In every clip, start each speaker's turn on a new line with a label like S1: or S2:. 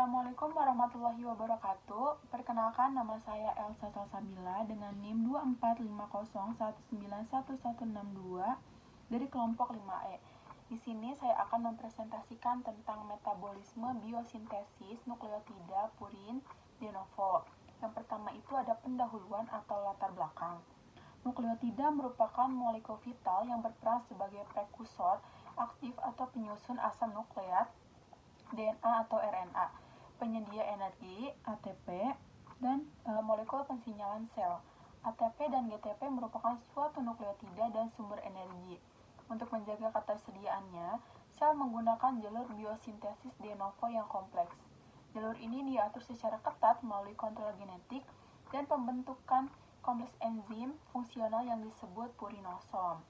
S1: Assalamualaikum warahmatullahi wabarakatuh. Perkenalkan, nama saya Elsa Salsabila dengan NIM 2450191162 dari kelompok 5E. Di sini saya akan mempresentasikan tentang metabolisme biosintesis nukleotida purin de novo. Yang pertama itu ada pendahuluan atau latar belakang. Nukleotida merupakan molekul vital yang berperan sebagai prekursor aktif atau penyusun asam nukleat DNA atau RNA, penyedia energi ATP, dan molekul pensinyalan sel. ATP dan GTP merupakan suatu nukleotida dan sumber energi. Untuk menjaga ketersediaannya, sel menggunakan jalur biosintesis de novo yang kompleks. Jalur ini diatur secara ketat melalui kontrol genetik dan pembentukan kompleks enzim fungsional yang disebut purinosom.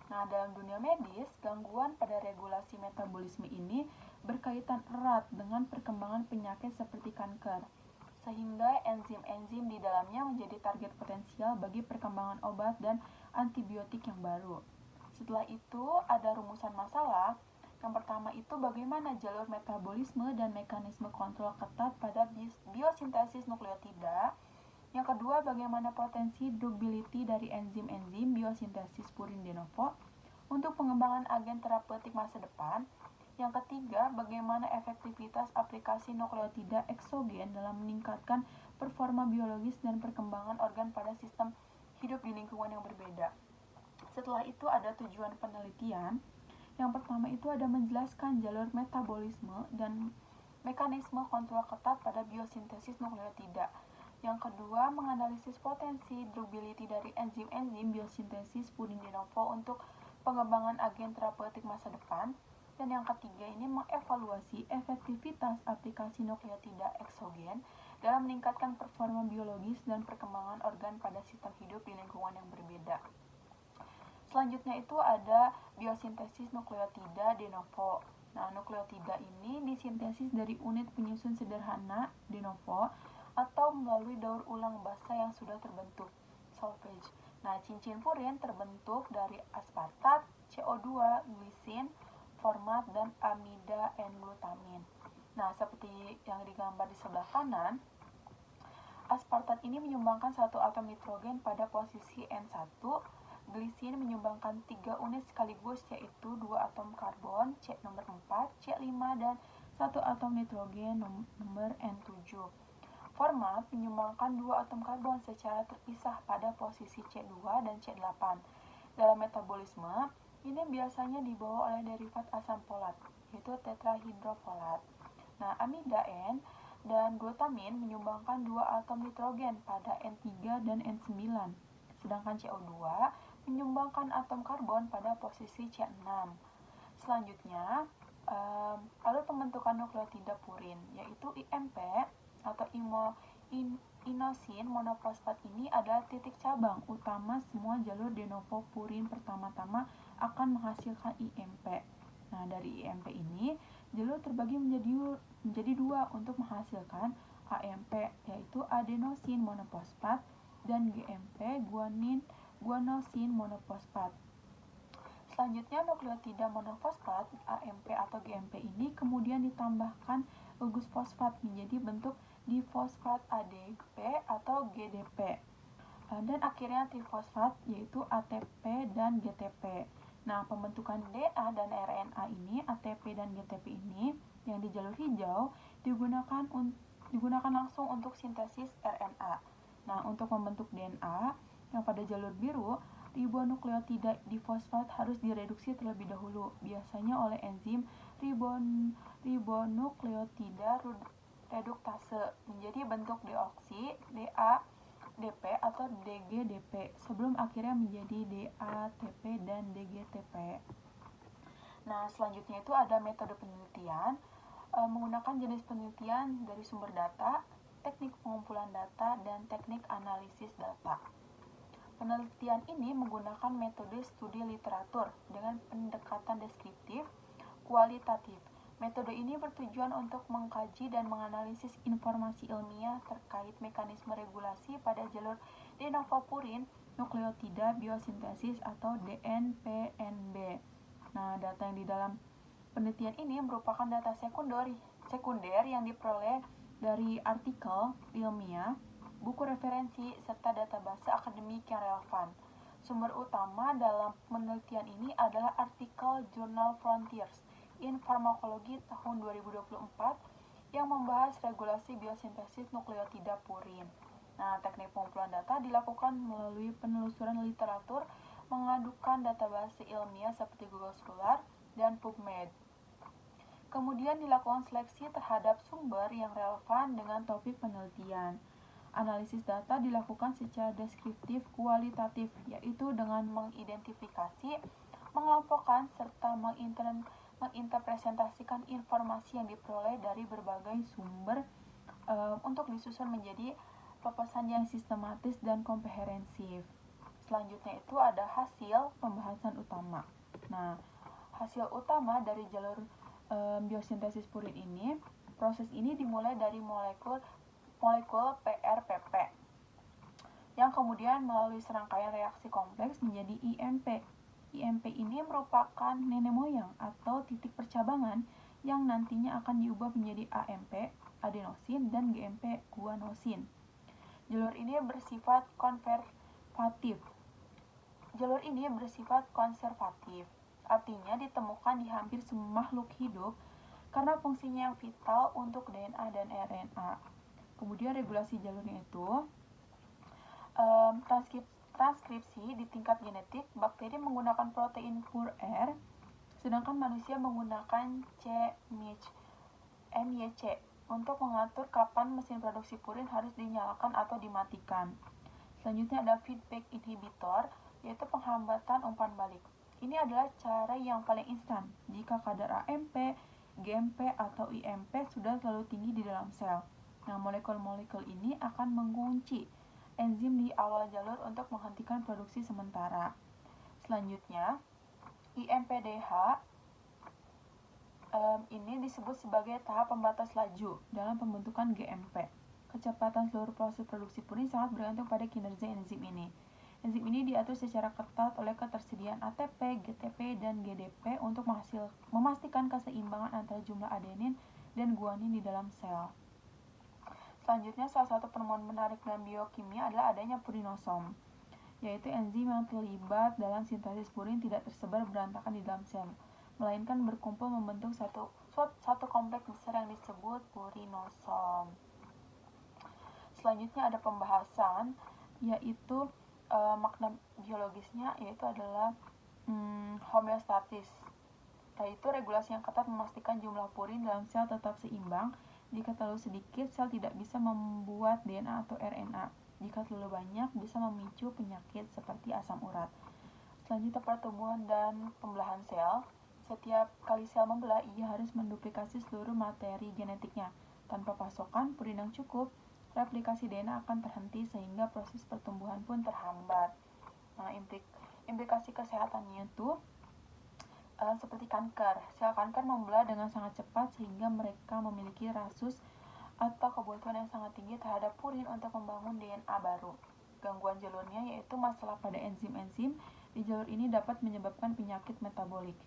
S1: Nah, dalam dunia medis, gangguan pada regulasi metabolisme ini berkaitan erat dengan perkembangan penyakit seperti kanker, sehingga enzim-enzim di dalamnya menjadi target potensial bagi perkembangan obat dan antibiotik yang baru. Setelah itu, ada rumusan masalah. Yang pertama itu bagaimana jalur metabolisme dan mekanisme kontrol ketat pada biosintesis nukleotida. Yang kedua, bagaimana potensi drugability dari enzim-enzim biosintesis purin de novo untuk pengembangan agen terapeutik masa depan. Yang ketiga, bagaimana efektivitas aplikasi nukleotida eksogen dalam meningkatkan performa biologis dan perkembangan organ pada sistem hidup di lingkungan yang berbeda. Setelah itu ada tujuan penelitian. Yang pertama itu ada menjelaskan jalur metabolisme dan mekanisme kontrol ketat pada biosintesis nukleotida. Yang kedua, menganalisis potensi drugability dari enzim-enzim biosintesis purin de novo untuk pengembangan agen terapeutik masa depan. Dan yang ketiga ini mengevaluasi efektivitas aplikasi nukleotida eksogen dalam meningkatkan performa biologis dan perkembangan organ pada sistem hidup di lingkungan yang berbeda. Selanjutnya itu ada biosintesis nukleotida de novo. Nah, nukleotida ini disintesis dari unit penyusun sederhana de novo atau melalui daur ulang basa yang sudah terbentuk, salvage. Nah, cincin purin terbentuk dari aspartat, CO2, glisin, format, dan amida N-glutamin. Nah, seperti yang digambar di sebelah kanan, aspartat ini menyumbangkan satu atom nitrogen pada posisi N1, glisin menyumbangkan 3 unit sekaligus yaitu 2 atom karbon, C nomor 4, C5, dan 1 atom nitrogen nomor N7. Format menyumbangkan 2 atom karbon secara terpisah pada posisi C2 dan C8. Dalam metabolisme, ini biasanya dibawa oleh derivat asam folat, yaitu tetrahidrofolat. Nah, amida N dan glutamin menyumbangkan 2 atom nitrogen pada N3 dan N9, sedangkan CO2 menyumbangkan atom karbon pada posisi C6. Selanjutnya, alur pembentukan nukleotida purin, yaitu IMP atau inosin monofosfat ini adalah titik cabang utama semua jalur de novo purin pertama-tama akan menghasilkan IMP. Nah, dari IMP ini jalur terbagi menjadi 2 untuk menghasilkan AMP, yaitu adenosin monofosfat, dan GMP guanosin monofosfat. Selanjutnya, nukleotida monofosfat AMP atau GMP ini kemudian ditambahkan gugus fosfat menjadi bentuk difosfat ADP atau GDP. Dan akhirnya trifosfat yaitu ATP dan GTP. Nah, pembentukan DNA dan RNA ini, ATP dan GTP ini yang di jalur hijau digunakan langsung untuk sintesis RNA. Nah, untuk membentuk DNA yang pada jalur biru, ribonukleotida difosfat harus direduksi terlebih dahulu, biasanya oleh enzim ribonukleotida reduktase menjadi bentuk deoksi, DADP atau DGDP sebelum akhirnya menjadi DATP dan DGTP. Nah, selanjutnya itu ada metode penelitian menggunakan jenis penelitian dari sumber data, teknik pengumpulan data, dan teknik analisis data. Penelitian ini menggunakan metode studi literatur dengan pendekatan deskriptif, kualitatif. Metode ini bertujuan untuk mengkaji dan menganalisis informasi ilmiah terkait mekanisme regulasi pada jalur de novo purin nukleotida biosintesis atau DNPNB. Nah, data yang di dalam penelitian ini merupakan data sekunder sekunder yang diperoleh dari artikel ilmiah, buku referensi, serta database akademik yang relevan. Sumber utama dalam penelitian ini adalah artikel jurnal Frontiers in Pharmacology tahun 2024 yang membahas regulasi biosintesis nukleotida purin. Nah, teknik pengumpulan data dilakukan melalui penelusuran literatur, mengadukan database ilmiah seperti Google Scholar dan PubMed. Kemudian dilakukan seleksi terhadap sumber yang relevan dengan topik penelitian. Analisis data dilakukan secara deskriptif kualitatif, yaitu dengan mengidentifikasi, mengelompokkan, serta menginterpresentasikan informasi yang diperoleh dari berbagai sumber untuk disusun menjadi pesan yang sistematis dan komprehensif. Selanjutnya itu ada hasil pembahasan utama. Nah, hasil utama dari jalur biosintesis purin ini, proses ini dimulai dari molekul PRPP yang kemudian melalui serangkaian reaksi kompleks menjadi IMP. IMP ini merupakan nenek moyang atau titik percabangan yang nantinya akan diubah menjadi AMP, adenosin, dan GMP, guanosin. Jalur ini bersifat konservatif. Artinya ditemukan di hampir semua makhluk hidup karena fungsinya yang vital untuk DNA dan RNA. Kemudian regulasi jalurnya itu transkripsi di tingkat genetik, bakteri menggunakan protein pur-R, sedangkan manusia menggunakan MYC untuk mengatur kapan mesin produksi purin harus dinyalakan atau dimatikan. Selanjutnya ada feedback inhibitor, yaitu penghambatan umpan balik. Ini adalah cara yang paling instan jika kadar AMP, GMP, atau IMP sudah terlalu tinggi di dalam sel. Nah, molekul-molekul ini akan mengunci enzim di awal jalur untuk menghentikan produksi sementara. Selanjutnya, IMPDH ini disebut sebagai tahap pembatas laju dalam pembentukan GMP. Kecepatan seluruh proses produksi purin sangat bergantung pada kinerja enzim ini. Enzim ini diatur secara ketat oleh ketersediaan ATP, GTP, dan GDP untuk memastikan keseimbangan antara jumlah adenin dan guanin di dalam sel. Selanjutnya, salah satu penemuan menarik dalam biokimia adalah adanya purinosom, yaitu enzim yang terlibat dalam sintesis purin tidak tersebar berantakan di dalam sel, melainkan berkumpul membentuk satu kompleks besar yang disebut purinosom. Selanjutnya ada pembahasan, yaitu makna biologisnya, yaitu adalah homeostatis, yaitu regulasi yang ketat memastikan jumlah purin dalam sel tetap seimbang. Jika terlalu sedikit, sel tidak bisa membuat DNA atau RNA. Jika terlalu banyak, bisa memicu penyakit seperti asam urat. Selanjutnya, pertumbuhan dan pembelahan sel. Setiap kali sel membelah, ia harus menduplikasi seluruh materi genetiknya. Tanpa pasokan purin yang cukup, replikasi DNA akan terhenti sehingga proses pertumbuhan pun terhambat. Nah, implikasi kesehatannya itu seperti kanker. Sel kanker membelah dengan sangat cepat sehingga mereka memiliki rasus atau kebutuhan yang sangat tinggi terhadap purin untuk membangun DNA baru. Gangguan jalurnya yaitu masalah pada enzim-enzim di jalur ini dapat menyebabkan penyakit metabolik.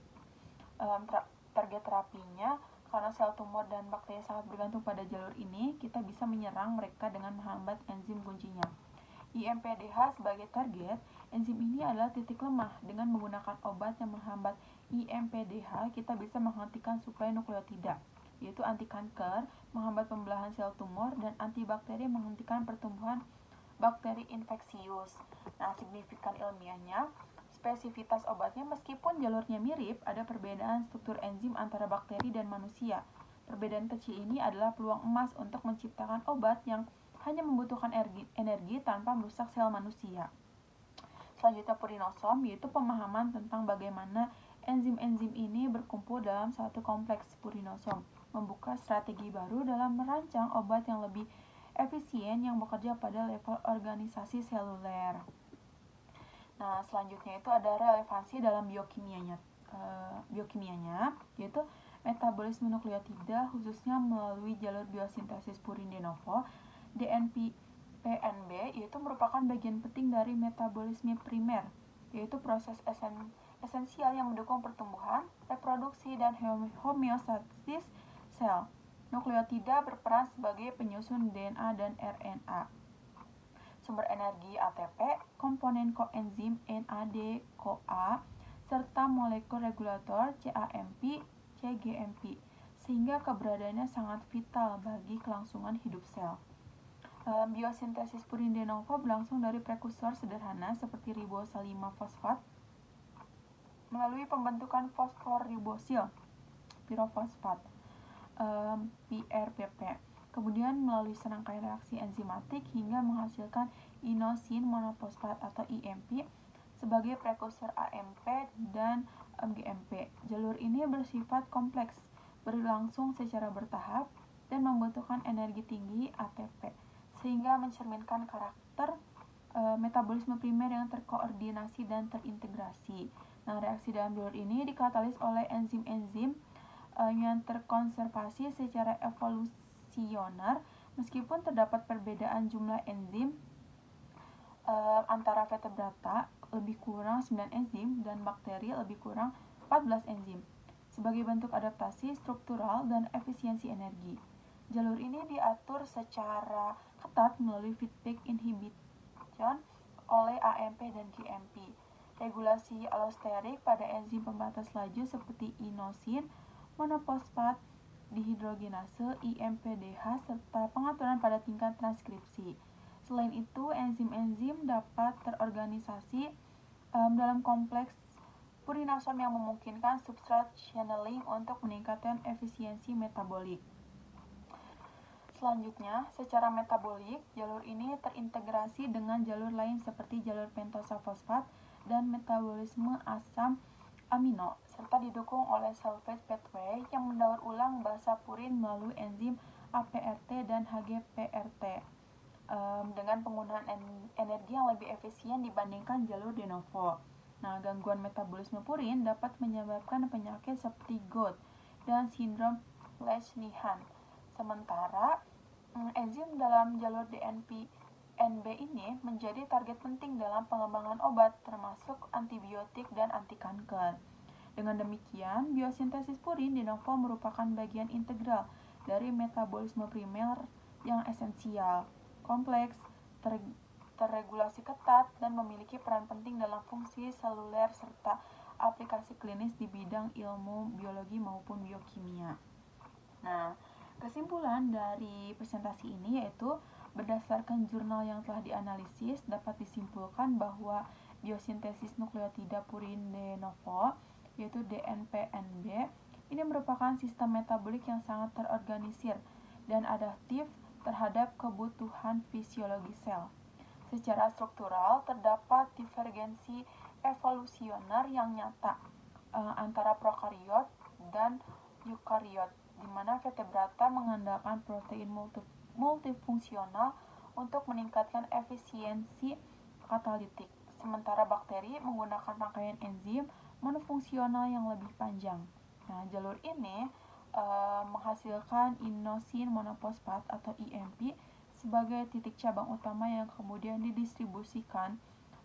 S1: Target terapinya, karena sel tumor dan bakteri sangat bergantung pada jalur ini, kita bisa menyerang mereka dengan menghambat enzim kuncinya. IMPDH sebagai target, enzim ini adalah titik lemah. Dengan menggunakan obat yang menghambat IMPDH, kita bisa menghentikan suplai nukleotida, yaitu anti kanker, menghambat pembelahan sel tumor, dan antibakteri menghentikan pertumbuhan bakteri infeksius. Nah, signifikan ilmiahnya, spesifitas obatnya meskipun jalurnya mirip, ada perbedaan struktur enzim antara bakteri dan manusia. Perbedaan kecil ini adalah peluang emas untuk menciptakan obat yang hanya membutuhkan energi tanpa merusak sel manusia. Selanjutnya purinosom, yaitu pemahaman tentang bagaimana enzim-enzim ini berkumpul dalam satu kompleks purinosom, membuka strategi baru dalam merancang obat yang lebih efisien yang bekerja pada level organisasi seluler. Nah, selanjutnya itu ada relevansi dalam biokimianya, yaitu metabolisme nukleotida khususnya melalui jalur biosintesis purin de novo. DNP-PNB yaitu merupakan bagian penting dari metabolisme primer, yaitu proses esensial yang mendukung pertumbuhan, reproduksi, dan homeostasis sel. Nukleotida berperan sebagai penyusun DNA dan RNA. Sumber energi ATP, komponen koenzim NAD-CoA, serta molekul regulator CAMP, CGMP, sehingga keberadaannya sangat vital bagi kelangsungan hidup sel. Biosintesis purin de novo berlangsung dari prekursor sederhana seperti ribosa 5-fosfat melalui pembentukan fosforibosil pirofosfat PRPP, kemudian melalui serangkaian reaksi enzimatik hingga menghasilkan inosin monofosfat atau IMP sebagai prekursor AMP dan GMP. Jalur ini bersifat kompleks, berlangsung secara bertahap, dan membutuhkan energi tinggi ATP, sehingga mencerminkan karakter metabolisme primer yang terkoordinasi dan terintegrasi. Nah, reaksi dalam jalur ini dikatalis oleh enzim-enzim yang terkonservasi secara evolusioner, meskipun terdapat perbedaan jumlah enzim antara vertebrata lebih kurang 9 enzim dan bakteri lebih kurang 14 enzim sebagai bentuk adaptasi struktural dan efisiensi energi. Jalur ini diatur secara ketat melalui feedback inhibition oleh AMP dan GMP. Regulasi allosterik pada enzim pembatas laju seperti inosin monofosfat dihidrogenase IMPDH serta pengaturan pada tingkat transkripsi. Selain itu, enzim-enzim dapat terorganisasi dalam kompleks purinosom yang memungkinkan substrat channeling untuk meningkatkan efisiensi metabolik. Selanjutnya, secara metabolik, jalur ini terintegrasi dengan jalur lain seperti jalur pentosa fosfat dan metabolisme asam amino, serta didukung oleh sulfate pathway yang mendaur ulang basa purin melalui enzim APRT dan HGPRT dengan penggunaan energi yang lebih efisien dibandingkan jalur de novo. Nah, gangguan metabolisme purin dapat menyebabkan penyakit seperti gout dan sindrom Lesch-Nyhan. Sementara enzim dalam jalur DNP-NB ini menjadi target penting dalam pengembangan obat, termasuk antibiotik dan anti kanker. Dengan demikian, biosintesis purin de novo merupakan bagian integral dari metabolisme primer yang esensial, kompleks, terregulasi ketat, dan memiliki peran penting dalam fungsi seluler serta aplikasi klinis di bidang ilmu biologi maupun biokimia. Nah, kesimpulan dari presentasi ini yaitu berdasarkan jurnal yang telah dianalisis dapat disimpulkan bahwa biosintesis nukleotida purin de novo yaitu DNP-NB ini merupakan sistem metabolik yang sangat terorganisir dan adaptif terhadap kebutuhan fisiologi sel. Secara struktural terdapat divergensi evolusioner yang nyata antara prokariot dan eukariot, di mana vertebrata mengandalkan protein multifungsional untuk meningkatkan efisiensi katalitik, sementara bakteri menggunakan rangkaian enzim monofungsional yang lebih panjang. Nah, jalur ini menghasilkan inosin monofosfat atau IMP sebagai titik cabang utama yang kemudian didistribusikan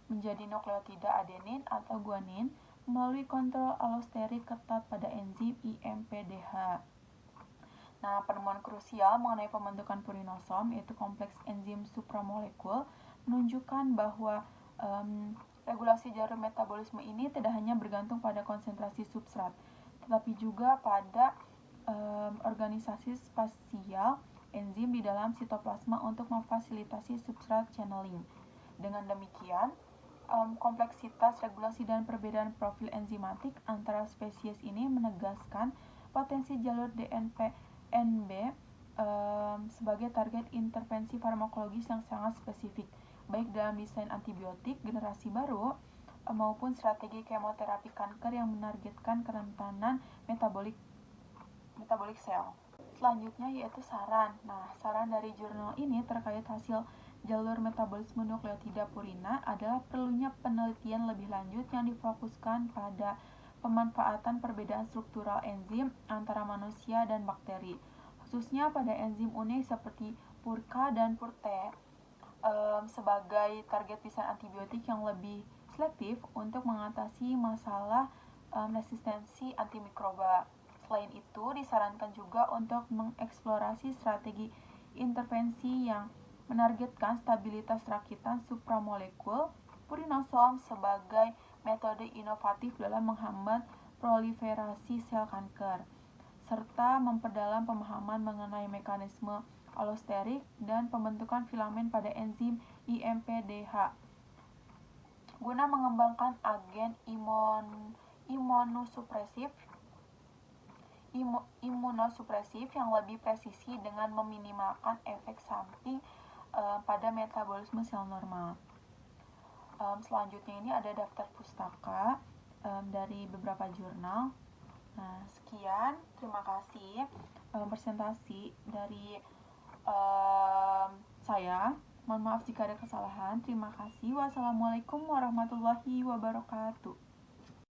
S1: menjadi nukleotida adenin atau guanin melalui kontrol allosterik ketat pada enzim IMPDH. Nah, penemuan krusial mengenai pembentukan purinosom yaitu kompleks enzim supramolekul menunjukkan bahwa regulasi jalur metabolisme ini tidak hanya bergantung pada konsentrasi substrat, tetapi juga pada organisasi spasial enzim di dalam sitoplasma untuk memfasilitasi substrat channeling. Dengan demikian, kompleksitas regulasi dan perbedaan profil enzimatik antara spesies ini menegaskan potensi jalur DNP-NB sebagai target intervensi farmakologis yang sangat spesifik, baik dalam desain antibiotik generasi baru maupun strategi kemoterapi kanker yang menargetkan kerentanan metabolik sel. Selanjutnya yaitu saran. Nah, saran dari jurnal ini terkait hasil jalur metabolisme nukleotida purina adalah perlunya penelitian lebih lanjut yang difokuskan pada pemanfaatan perbedaan struktural enzim antara manusia dan bakteri, khususnya pada enzim unik seperti PURKA dan PURTE sebagai target desain antibiotik yang lebih selektif untuk mengatasi masalah resistensi antimikroba. Selain itu, disarankan juga untuk mengeksplorasi strategi intervensi yang menargetkan stabilitas rakitan supramolekul purinosom sebagai metode inovatif dalam menghambat proliferasi sel kanker, serta memperdalam pemahaman mengenai mekanisme alosterik dan pembentukan filamen pada enzim IMPDH guna mengembangkan agen imunosupresif yang lebih presisi dengan meminimalkan efek samping pada metabolisme sel normal. Selanjutnya ini ada daftar pustaka dari beberapa jurnal. Nah, sekian, terima kasih presentasi dari saya. Mohon maaf jika ada kesalahan. Terima kasih. Wassalamualaikum warahmatullahi wabarakatuh.